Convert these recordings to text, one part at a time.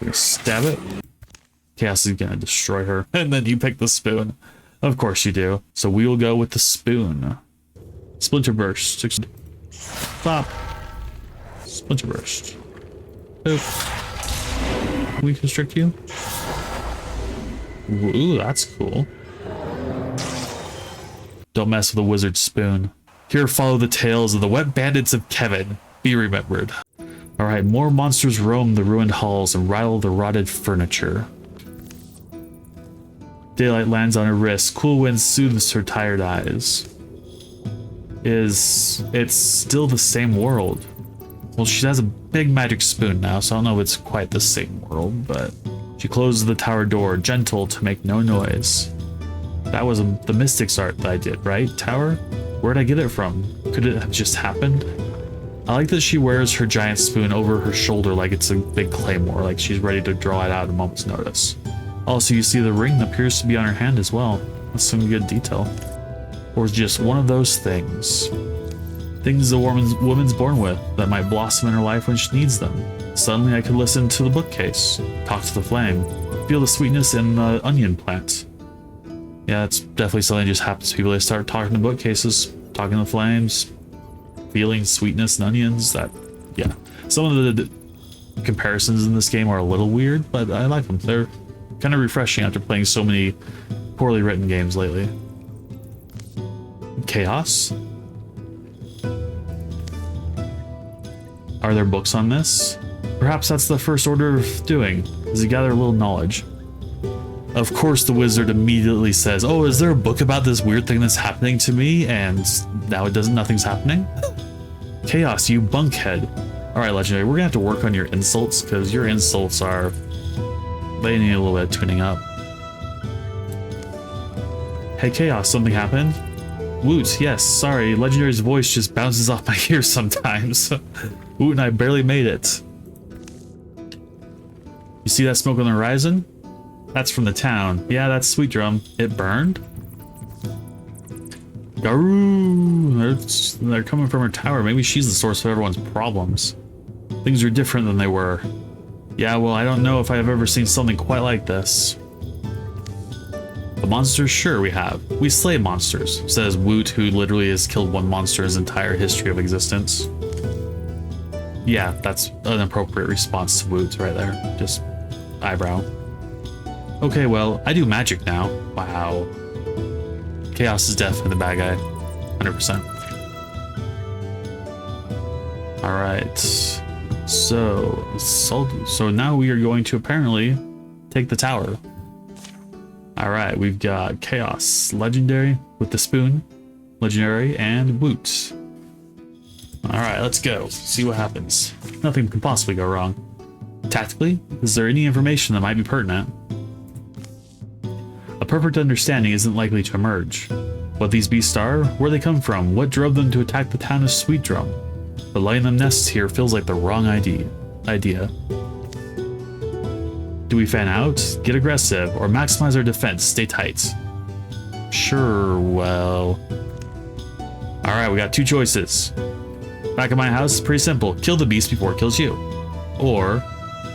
We're gonna stab it. Chaos is gonna destroy her. And then you pick the spoon. Of course you do. So we will go with the spoon. Splinter Burst. Stop. Splinter Burst. Boop. Can we constrict you? Ooh, that's cool. Don't mess with the wizard spoon. Here follow the tales of the Wet Bandits of Kevin. Be remembered. Alright, more monsters roam the ruined halls and rattle the rotted furniture. Daylight lands on her wrist. Cool wind soothes her tired eyes. It's still the same world. Well, she has a big magic spoon now, so I don't know if it's quite the same world, but she closes the tower door, gentle to make no noise. That was the Mystics art that I did, right? Tower? Where'd I get it from? Could it have just happened? I like that she wears her giant spoon over her shoulder like it's a big claymore, like she's ready to draw it out at a moment's notice. Also, you see the ring that appears to be on her hand as well. That's some good detail. Or just one of those things. Things the woman's born with that might blossom in her life when she needs them. Suddenly I could listen to the bookcase, talk to the flame, feel the sweetness in the onion plant. Yeah, it's definitely something that just happens to people. They start talking to bookcases, talking to flames, feeling sweetness and onions. That, yeah. Some of the comparisons in this game are a little weird, but I like them. They're kind of refreshing after playing so many poorly written games lately. Chaos? Are there books on this? Perhaps that's the first order of doing, is to gather a little knowledge. Of course the wizard immediately says, oh, is there a book about this weird thing that's happening to me? And now nothing's happening? Chaos, you bunkhead. Alright, Legendary, we're gonna have to work on your insults, because your insults they need a little bit of tuning up. Hey Chaos, something happened? Woot, yes, sorry, Legendary's voice just bounces off my ears sometimes. Woot and I barely made it. You see that smoke on the horizon? That's from the town. Yeah, that's Sweet Drum. It burned? Garoo! They're coming from her tower. Maybe she's the source of everyone's problems. Things are different than they were. Yeah, well, I don't know if I've ever seen something quite like this. The monsters? Sure, we have. We slay monsters, says Woot, who literally has killed one monster his entire history of existence. Yeah, that's an appropriate response to Woot right there. Just eyebrow. Okay, well, I do magic now. Wow. Chaos is definitely the bad guy. 100%. Alright. So now we are going to apparently take the tower. Alright, we've got Chaos, Legendary with the spoon, Legendary, and Woot. Alright, let's go. See what happens. Nothing can possibly go wrong. Tactically, is there any information that might be pertinent? A perfect understanding isn't likely to emerge. What these beasts are, where they come from, what drove them to attack the town of Sweet Drum. But letting them nest here feels like the wrong idea. Do we fan out, get aggressive, or maximize our defense, stay tight? Sure, well... Alright, we got two choices. Back at my house, it's pretty simple. Kill the beast before it kills you. Or,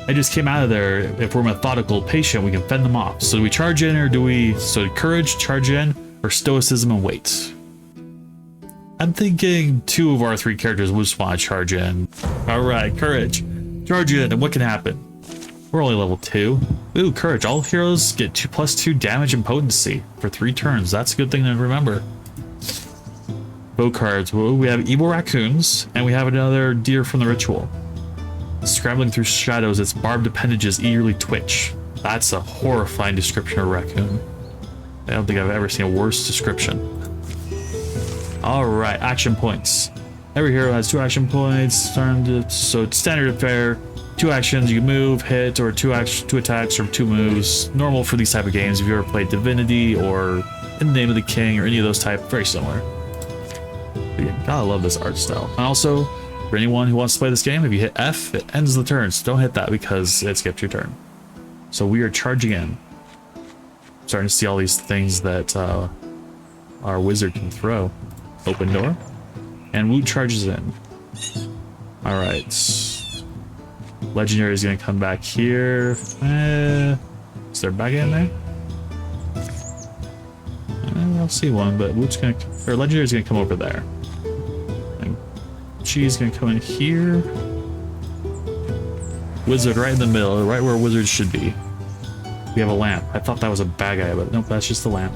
I just came out of there. If we're methodical, patient, we can fend them off. So do we charge in, or do we... So courage, charge in, or stoicism and wait? I'm thinking two of our three characters would just want to charge in. Alright, courage. Charge in, and what can happen? We're only level 2. Ooh, courage. All heroes get +2 damage and potency for 3 turns. That's a good thing to remember. Bow cards. Well, we have evil raccoons, and we have another deer from the ritual. Scrambling through shadows, its barbed appendages eagerly twitch. That's a horrifying description of a raccoon. I don't think I've ever seen a worse description. Alright, action points. Every hero has 2 action points, so it's standard affair. 2 actions, you can move, hit, or 2 attacks, or 2 moves. Normal for these type of games. If you ever played Divinity, or In the Name of the King, or any of those type, very similar. But yeah, gotta love this art style. And also, for anyone who wants to play this game, if you hit F, it ends the turn, so don't hit that because it skips your turn. So we are charging in. Starting to see all these things that our wizard can throw. Open door. And Woot charges in. Alright. Legendary is gonna come back here. Is there a bag in there? I don't see one, but Woot's gonna, or Legendary's gonna come over there. And she's gonna come in here. Wizard right in the middle, right where Wizard should be. We have a lamp. I thought that was a bad guy, but nope, that's just a lamp.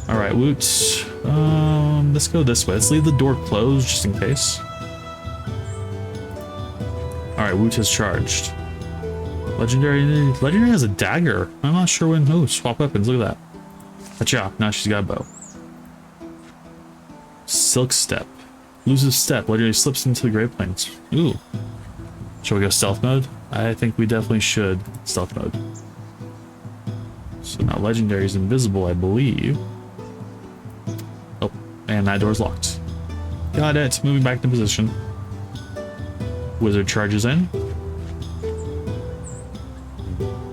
Alright, Woot. Let's go this way. Let's leave the door closed just in case. Alright, Woot has charged. Legendary has a dagger. I'm not sure when. Oh, swap weapons. Look at that. Gotcha. Now she's got a bow. Silk Step. Loses step. Legendary slips into the Great Plains. Ooh. Shall we go stealth mode? I think we definitely should. Stealth mode. So now Legendary is invisible, I believe. Oh, and that door's locked. Got it. Moving back to position. Wizard charges in.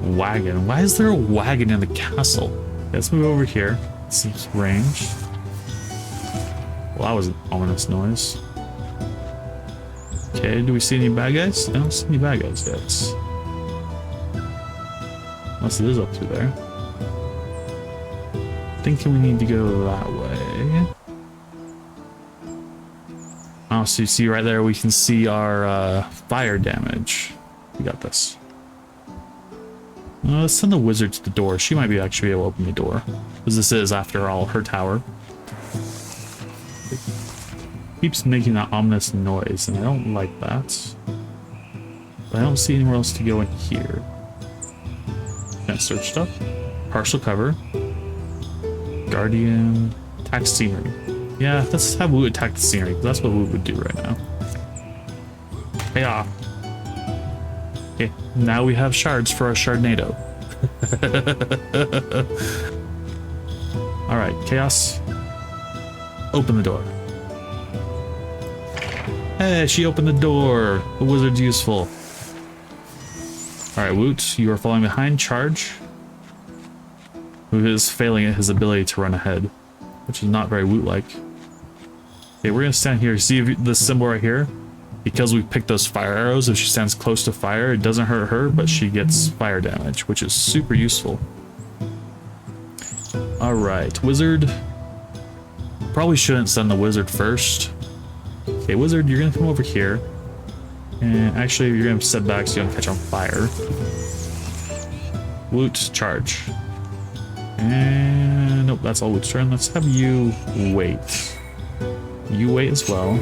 Wagon. Why is there a wagon in the castle? Let's move over here. Seems range. Well, that was an ominous noise. Okay, do we see any bad guys? I don't see any bad guys yet. Unless it is up through there. Thinking we need to go that way. Oh, so you see right there, we can see our fire damage. We got this. Let's send the wizard to the door. She might be actually able to open the door. Because this is, after all, her tower. It keeps making that ominous noise, and I don't like that. But I don't see anywhere else to go in here. Can't search stuff. Partial cover. Guardian. Attack scenery. Yeah, let's have Woot attack the scenery, because that's what Woot would do right now. Hey-ah. Okay, now we have shards for our Shardnado. Alright, Chaos. Open the door. Hey, she opened the door. The wizard's useful. Alright, Woot, you are falling behind. Charge. Who is failing at his ability to run ahead, which is not very Woot-like. Okay, we're gonna stand here. See this symbol right here? Because we picked those fire arrows, if she stands close to fire, it doesn't hurt her, but she gets fire damage, which is super useful. Alright, wizard. Probably shouldn't send the wizard first. Okay, wizard, you're gonna come over here. And actually, you're gonna step back so you don't catch on fire. Woot, charge. And nope, that's all Woot's turn. Let's have you wait. You wait as well.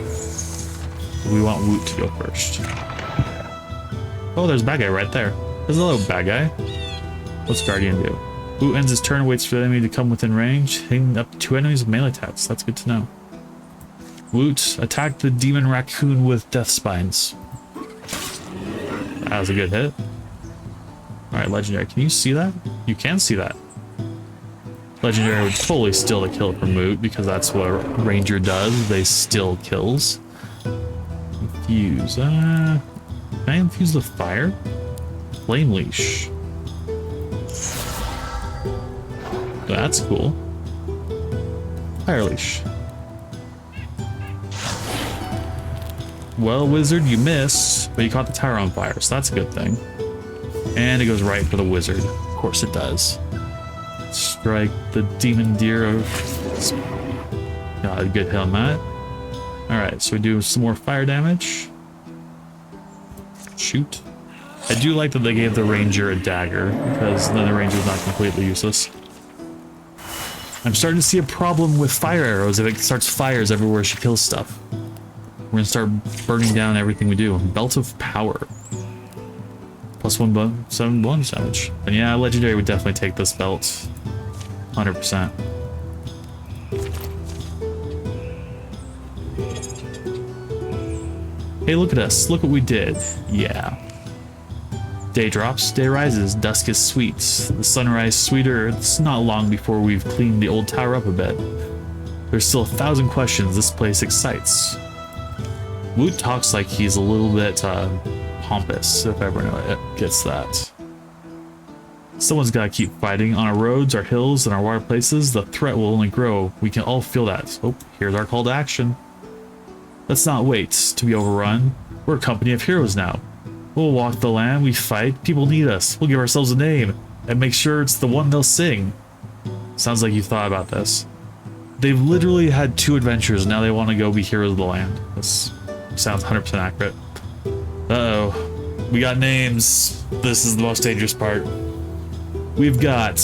We want Woot to go first. Oh, there's a bad guy right there. There's a little bad guy. What's Guardian do? Woot ends his turn and waits for the enemy to come within range, hitting up to 2 enemies with melee attacks. That's good to know. Woot, attack the demon raccoon with death spines. That was a good hit. Alright, Legendary, can you see that? You can see that. Legendary would totally steal the kill from Woot because that's what a ranger does. They steal kills. Infuse. Can I infuse the fire? Flame leash. That's cool. Fire leash. Well, wizard, you missed, but you caught the tower on fire, so that's a good thing. And it goes right for the wizard. Of course it does. Strike the demon deer. Got a good hit on that. Alright, so we do some more fire damage. Shoot. I do like that they gave the ranger a dagger, because then the ranger is not completely useless. I'm starting to see a problem with fire arrows if it starts fires everywhere she kills stuff. We're gonna start burning down everything we do. Belt of Power. +1 7 bonus damage. And yeah, Legendary would definitely take this belt. 100%. Hey, look at us. Look what we did. Yeah. Day drops, day rises, dusk is sweet. The sunrise sweeter. It's not long before we've cleaned the old tower up a bit. There's still 1,000 questions. This place excites. Woot talks like he's a little bit pompous, if everyone gets that. Someone's gotta keep fighting. On our roads, our hills, and our water places, the threat will only grow. We can all feel that. Oh, here's our call to action. Let's not wait to be overrun. We're a company of heroes now. We'll walk the land, we fight, people need us. We'll give ourselves a name, and make sure it's the one they'll sing. Sounds like you thought about this. They've literally had 2 adventures, and now they want to go be heroes of the land. This sounds 100% accurate. Uh-oh. We got names. This is the most dangerous part. We've got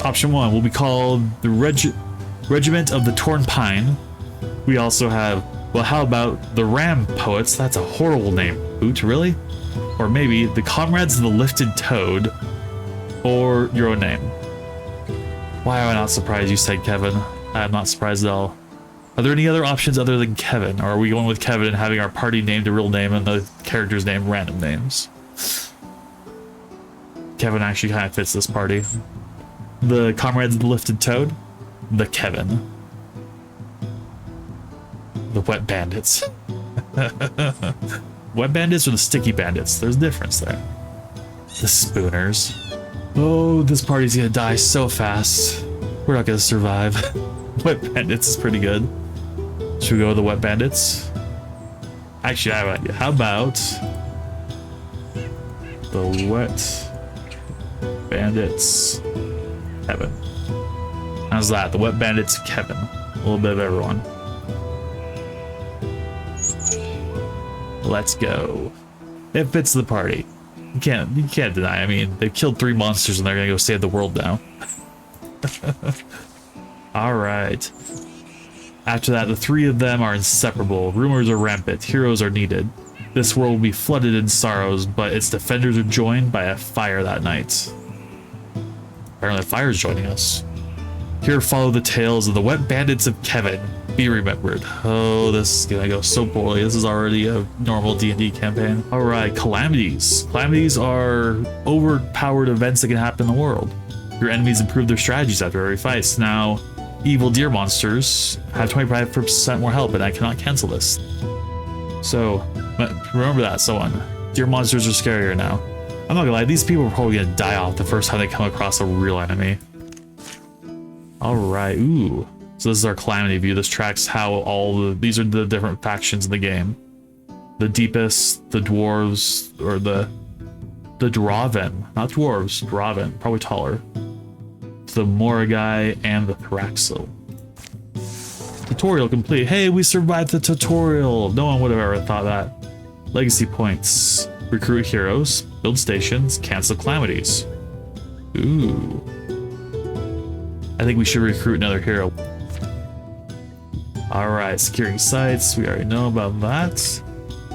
option 1 will be called the Regiment of the Torn Pine. We also have, well, how about the Ram Poets? That's a horrible name. Woot, really? Or maybe the Comrades of the Lifted Toad, or your own name. Why am I not surprised you said Kevin? I'm not surprised at all. Are there any other options other than Kevin, or are we going with Kevin and having our party named a real name and the character's name random names? Kevin actually kind of fits this party. The Comrades of the Lifted Toad, the Kevin. The Wet Bandits. Wet Bandits or the Sticky Bandits? There's a difference there. The Spooners. Oh, this party's gonna die so fast. We're not gonna survive. Wet Bandits is pretty good. Should we go with the Wet Bandits? Actually, I have an idea. How about the Wet Bandits Kevin? How's that? The Wet Bandits Kevin. A little bit of everyone. Let's go. It fits the party. You can't deny. I mean, they've killed 3 monsters and they're gonna go save the world now. Alright. After that, the 3 of them are inseparable. Rumors are rampant. Heroes are needed. This world will be flooded in sorrows, but its defenders are joined by a fire that night. Apparently the fire is joining us. Here follow the tales of the Wet Bandits of Kevin. Be remembered. Oh, this is gonna go so poorly. This is already a normal D&D campaign. Alright, calamities. Calamities are overpowered events that can happen in the world. Your enemies improve their strategies after every fight. Now, evil deer monsters have 25% more health, and I cannot cancel this. So, remember that, someone. Deer monsters are scarier now. I'm not gonna lie, these people are probably gonna die off the first time they come across a real enemy. Alright, ooh. So this is our calamity view. This tracks how these are the different factions in the game. The deepest, the dwarves, or the Draven, not dwarves, Draven, probably taller. The Moragai and the Thraxil. Tutorial complete. Hey, we survived the tutorial. No one would have ever thought that. Legacy points. Recruit heroes, build stations, cancel calamities. Ooh. I think we should recruit another hero. Alright, securing sites. We already know about that.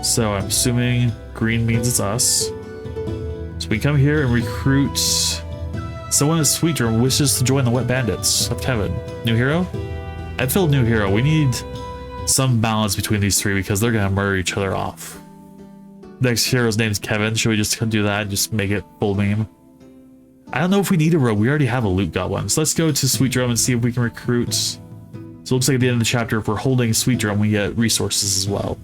So I'm assuming green means it's us. So we come here and recruit someone in Sweet Dream wishes to join the Wet Bandits of Kevin. New hero? I filled new hero. We need some balance between these 3 because they're gonna murder each other off. Next hero's name's Kevin. Should we just do that and just make it full meme? I don't know if we need a rogue. We already have a loot goblin. So let's go to Sweet Drum and see if we can recruit. So it looks like at the end of the chapter, if we're holding Sweet Drum, we get resources as well.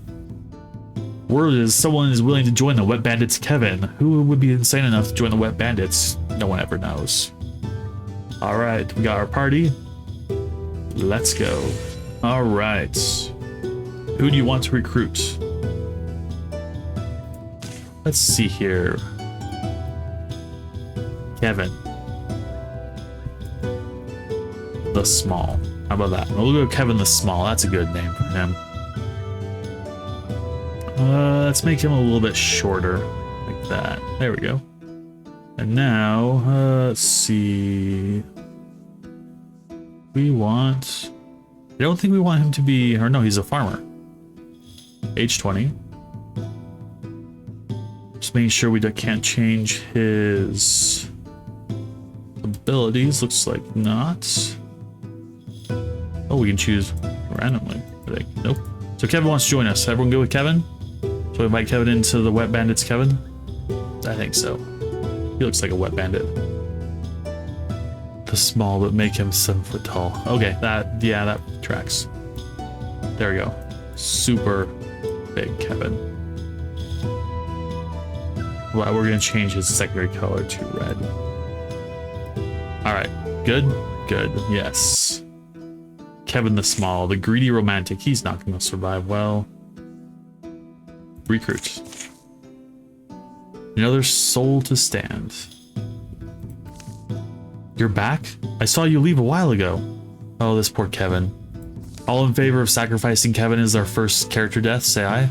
Word is someone is willing to join the Wet Bandits Kevin. Who would be insane enough to join the Wet Bandits? No one ever knows. Alright, we got our party. Let's go. Alright. Who do you want to recruit? Let's see here. Kevin. The Small. How about that? We'll go Kevin the Small. That's a good name for him. Let's make him a little bit shorter. Like that. There we go. And now, let's see. We want... I don't think we want him to be... Or no, he's a farmer. Age 20. Just making sure we can't change his abilities. Looks like not. Oh, we can choose randomly. I think. Nope. So Kevin wants to join us. Everyone go with Kevin? So we invite Kevin into the Wet Bandits Kevin? I think so. He looks like a wet bandit. The Small, but make him 7 foot tall. Okay, that tracks. There we go. Super big Kevin. Well, we're gonna change his secondary color to red. Alright, good, yes. Kevin the Small, the greedy romantic. He's not gonna survive well. Recruit. Another soul to stand. You're back? I saw you leave a while ago. Oh, this poor Kevin. All in favor of sacrificing Kevin as our first character death, say aye.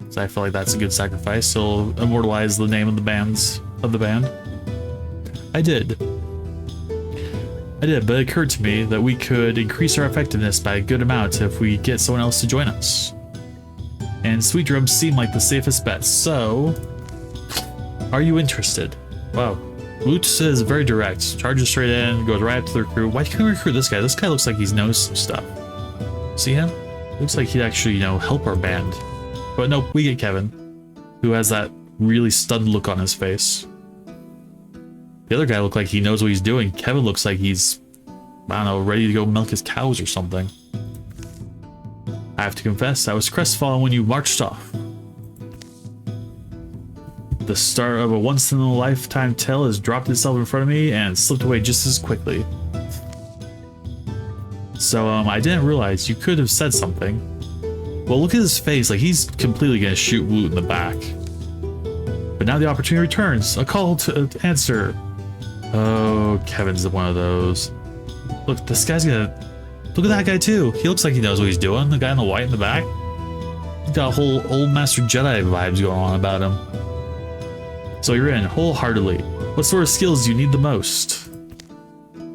So I feel like that's a good sacrifice. It'll immortalize the name of the band. I did, but it occurred to me that we could increase our effectiveness by a good amount if we get someone else to join us. And Sweet Drums seem like the safest bet, so... Are you interested? Wow. Woot is very direct. Charges straight in, goes right up to the crew. Why can't we recruit this guy? This guy looks like he knows some stuff. See him? Looks like he'd actually, help our band. But nope, we get Kevin, who has that really stunned look on his face. The other guy looked like he knows what he's doing. Kevin looks like he's, I don't know, ready to go milk his cows or something. I have to confess, I was crestfallen when you marched off. The start of a once-in-a-lifetime tale has dropped itself in front of me and slipped away just as quickly. So, I didn't realize you could have said something. Well, look at his face, like he's completely gonna shoot Woot in the back. But now the opportunity returns. A call to answer. Oh, Kevin's one of those. Look, this guy's gonna... Look at that guy too. He looks like he knows what he's doing. The guy in the white in the back. He's got a whole old Master Jedi vibes going on about him. So you're in wholeheartedly. What sort of skills do you need the most?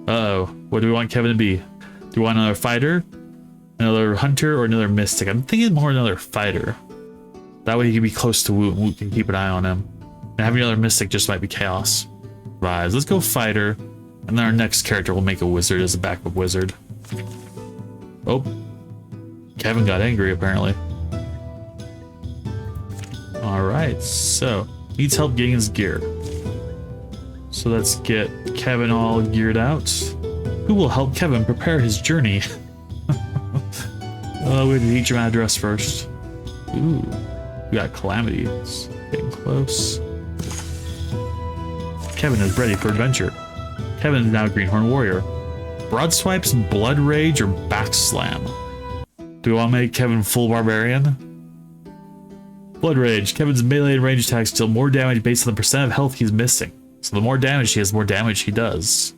Uh-oh. What do we want Kevin to be? Do we want another fighter? Another hunter? Or another mystic? I'm thinking more another fighter. That way he can be close to Woot and Woot can keep an eye on him. And having another mystic just might be chaos. Right, let's go fighter. And then our next character will make a wizard as a backup wizard. Oh. Kevin got angry apparently. Alright, so... Needs help getting his gear. So let's get Kevin all geared out. Who will help Kevin prepare his journey? Oh, we have to teach him how to dress first. Ooh, we got Calamity. It's getting close. Kevin is ready for adventure. Kevin is now a Greenhorn Warrior. Broad Swipes, Blood Rage, or Back Slam? Do we want to make Kevin full Barbarian? Blood Rage. Kevin's melee and range attacks deal more damage based on the percent of health he's missing. So the more damage he has, the more damage he does.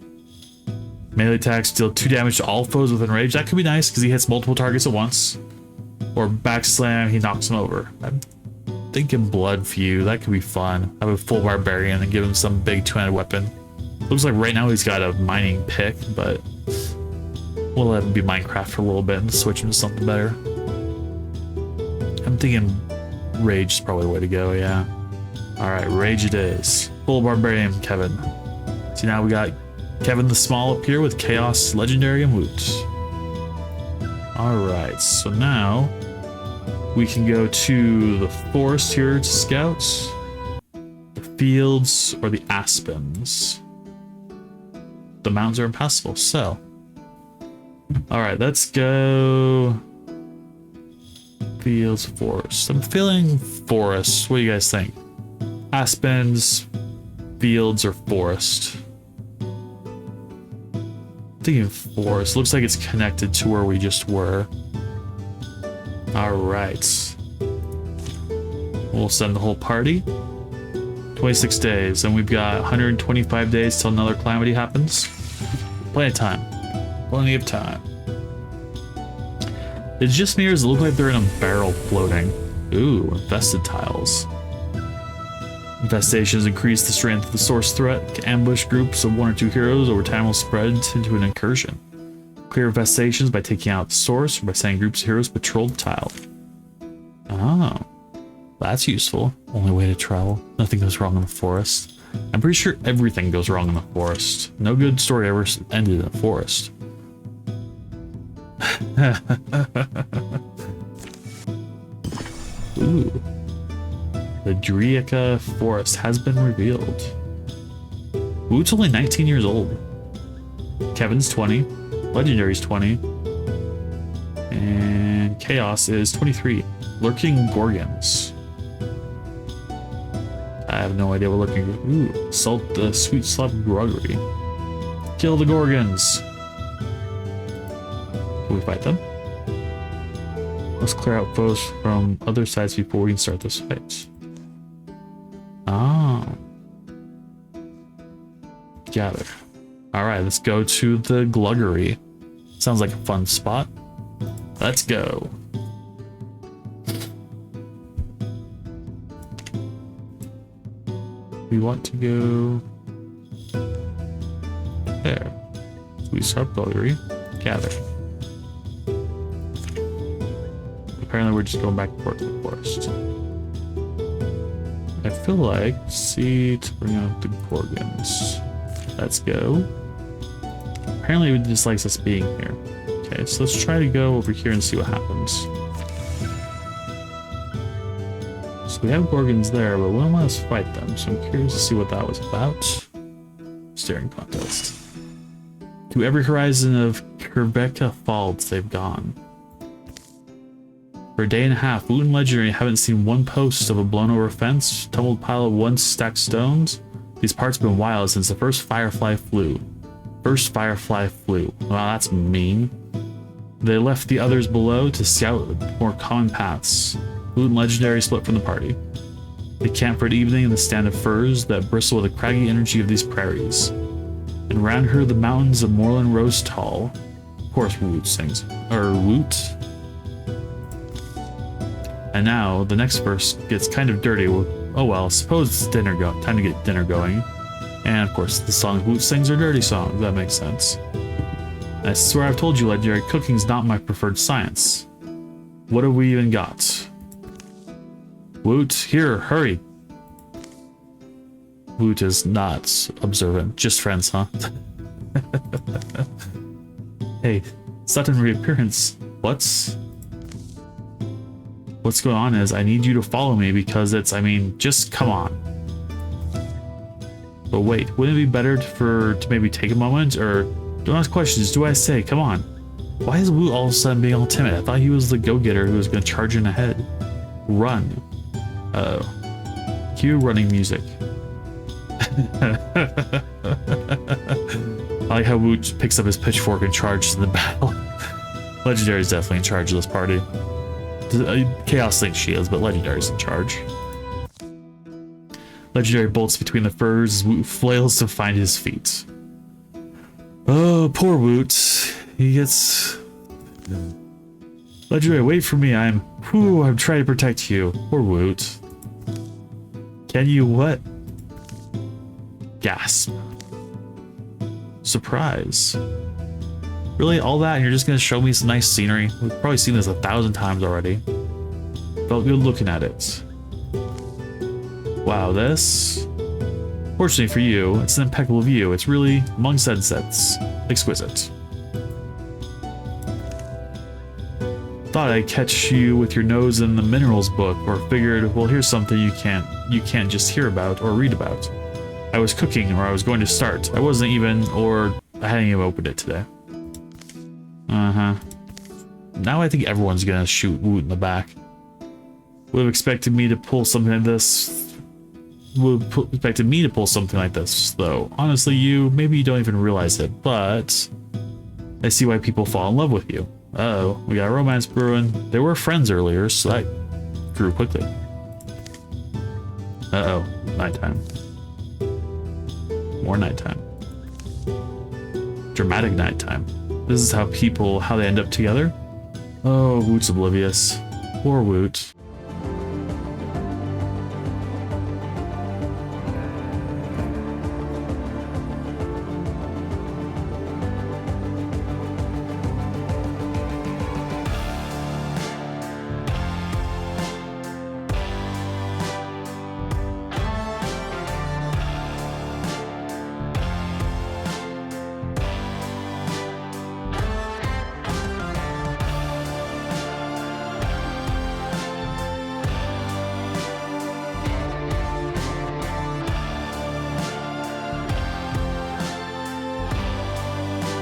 Melee attacks deal 2 damage to all foes within range. That could be nice because he hits multiple targets at once. Or Back Slam, he knocks them over. I'm thinking Blood Feud. That could be fun. Have a full Barbarian and give him some big two-handed weapon. Looks like right now he's got a mining pick, but we'll let him be Minecraft for a little bit and switch him to something better. I'm thinking Rage is probably the way to go, yeah. Alright, Rage it is. Full Barbarian Kevin. See, now we got Kevin the Small up here with Chaos, Legendary, and Woot. Alright, so now we can go to the forest here to scout, the fields, or the aspens. The mountains are impassable, so. Alright, let's go. Fields, forest. I'm feeling forest. What do you guys think? Aspens, fields, or forest? I'm thinking forest. Looks like it's connected to where we just were. Alright. We'll send the whole party. 26 days, and we've got 125 days till another calamity happens. Plenty of time. Plenty of time. It's just me, or does it look like they're in a barrel floating? Ooh, infested tiles. Infestations increase the strength of the source threat. Ambush groups of 1 or 2 heroes over time will spread into an incursion. Clear infestations by taking out the source or by sending groups of heroes patrol the tile. Oh, that's useful. Only way to travel. Nothing goes wrong in the forest. I'm pretty sure everything goes wrong in the forest. No good story ever ended in a forest. Ooh. The Driaka Forest has been revealed. Woot's only 19 years old. Kevin's 20. Legendary's 20. And Chaos is 23. Lurking Gorgons. I have no idea what lurking... Ooh. Assault the Sweet Slop Groggery. Kill the Gorgons. Can we fight them? Let's clear out foes from other sides before we can start this fight. Oh. gather. Alright, let's go to the Gluggery. Sounds like a fun spot. Let's go. We want to go there. So we start Gluggery. Gather. Apparently we're just going back and forth to the forest. I feel like, see, to bring out the Gorgons. Let's go. Apparently it just likes us being here. Okay, so let's try to go over here and see what happens. So we have Gorgons there, but we don't let us fight them, so I'm curious to see what that was about. Staring contest. To every horizon of Rebecca Falls they've gone. For a day and a half, Woot and Legendary haven't seen one post of a blown over fence, tumbled pile of once stacked stones. These parts have been wild since the first Firefly flew. First Firefly flew. Wow, that's mean. They left the others below to scout more common paths. Woot and Legendary split from the party. They camped for an evening in the stand of firs that bristle with the craggy energy of these prairies. And round her the mountains of moorland rose tall. Of course Woot sings. Woot. And now, the next verse gets kind of dirty. Oh well, suppose it's dinner time to get dinner going. And of course, the songs Woot sings are dirty songs, that makes sense. I swear I've told you, Legendary, cooking's not my preferred science. What have we even got? Woot, here, hurry. Woot is not observant, just friends, huh? Hey, sudden reappearance. What's going on is I need you to follow me because just come on. But wait, wouldn't it be better to maybe take a moment or don't ask questions, do I say, come on. Why is Woot all of a sudden being all timid? I thought he was the go-getter who was going to charge in ahead. Run. Uh-oh. Cue running music. I like how Woot picks up his pitchfork and charges in the battle. Legendary's definitely in charge of this party. Chaos thinks she is, but Legendary's in charge. Legendary bolts between the firs as Woot flails to find his feet. Oh, poor Woot. He gets... Legendary, wait for me. I'm trying to protect you. Poor Woot. Can you what? Gasp. Surprise. Really, all that and you're just gonna show me some nice scenery? We've probably seen this 1,000 times already. Felt good looking at it. Wow, this... Fortunately for you, it's an impeccable view. It's really, among sunsets, exquisite. Thought I'd catch you with your nose in the minerals book, or figured, well, here's something you can't just hear about or read about. I was cooking, or I was going to start. I wasn't even, or I hadn't even opened it today. Uh-huh. Now I think everyone's gonna shoot Woot in the back. Would have expected me to pull something like this. Would have expected me to pull something like this, though. Honestly, maybe you don't even realize it, but I see why people fall in love with you. Uh-oh, we got romance brewing. They were friends earlier, so that grew quickly. Uh-oh, nighttime. More nighttime. Dramatic nighttime. This is how they end up together? Oh, Woot's oblivious. Poor Woot.